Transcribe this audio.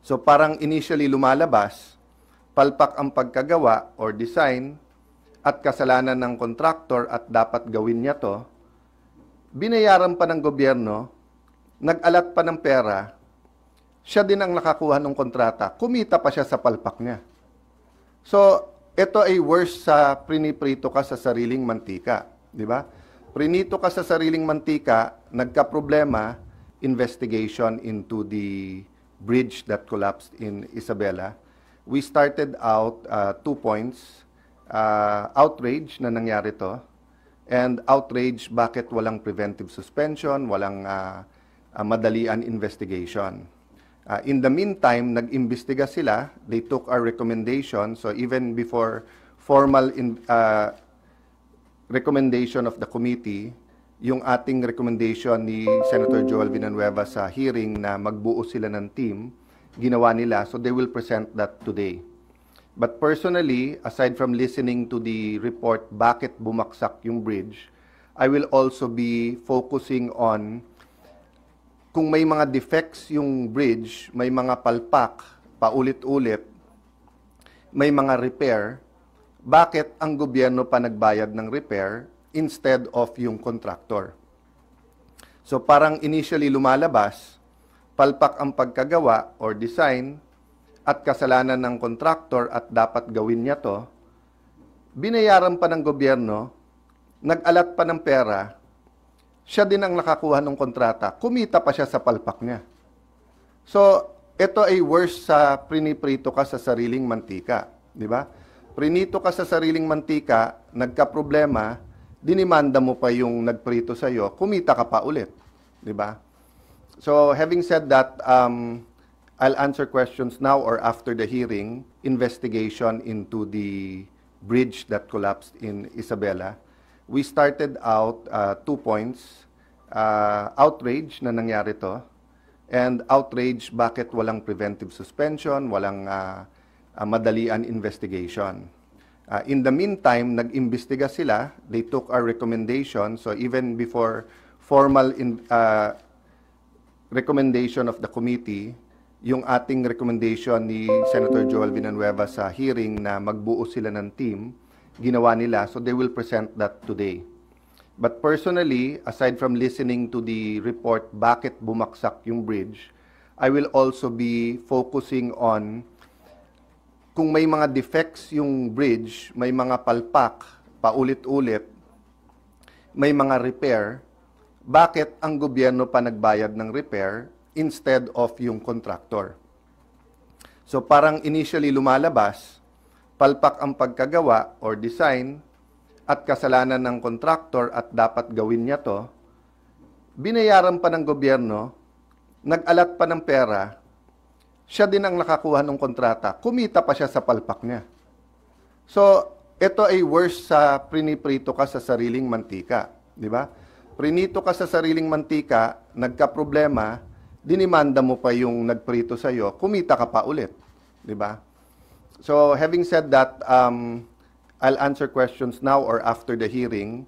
So parang initially lumalabas, palpak ang pagkagawa or design at kasalanan ng kontraktor at dapat gawin niya to, binayaran pa ng gobyerno, nag-alat pa ng pera, siya din ang nakakuha ng kontrata, kumita pa siya sa palpak niya. So, ito ay worse sa priniprito ka sa sariling mantika, di ba? Prinito ka sa sariling mantika, nagka-problema, investigation into the bridge that collapsed in Isabela. We started out 2 points, outrage na nangyari to, and outrage bakit walang preventive suspension, walang madalian investigation. In the meantime, nag-imbestiga sila. They took our recommendation. So even before formal recommendation of the committee, yung ating recommendation ni Senator Joel Villanueva sa hearing na magbuo sila ng team, ginawa nila. So they will present that today. But personally, aside from listening to the report, bakit bumaksak yung bridge, I will also be focusing on kung may mga defects yung bridge, may mga palpak, paulit-ulit, may mga repair, bakit ang gobyerno pa nagbayad ng repair instead of yung contractor? So parang initially lumalabas, palpak ang pagkagawa or design at kasalanan ng contractor at dapat gawin niya to, binayaran pa ng gobyerno, nag-alat pa ng pera, siya din ang nakakuha ng kontrata, kumita pa siya sa palpak niya. So, ito ay worse sa priniprito ka sa sariling mantika, di ba? Prinito ka sa sariling mantika, nagka-problema, dinimanda mo pa yung nagprito sa iyo, kumita ka pa ulit, di ba? So, having said that, I'll answer questions now or after the hearing, investigation into the bridge that collapsed in Isabela. We started out 2 points, outrage na nangyari to, and outrage bakit walang preventive suspension, walang madalian investigation. In the meantime, nag-imbestiga sila, they took our recommendation, so even before formal recommendation of the committee, yung ating recommendation ni Senator Joel Villanueva sa hearing na magbuo sila ng team, ginawa nila, so they will present that today. But personally, aside from listening to the report, bakit bumaksak yung bridge, I will also be focusing on kung may mga defects yung bridge, may mga palpak, paulit-ulit, may mga repair, bakit ang gobyerno pa nagbayad ng repair instead of yung contractor? So parang initially lumalabas, palpak ang pagkagawa or design at kasalanan ng contractor at dapat gawin niya to, binayaran pa ng gobyerno, nag-alat pa ng pera, siya din ang nakakuha ng kontrata, kumita pa siya sa palpak niya. So, ito ay worse sa priniprito ka sa sariling mantika, di ba? Prinito ka sa sariling mantika, nagka-problema, dinimanda mo pa yung nagprito sa iyo, kumita ka pa ulit, di ba? So, having said that, I'll answer questions now or after the hearing.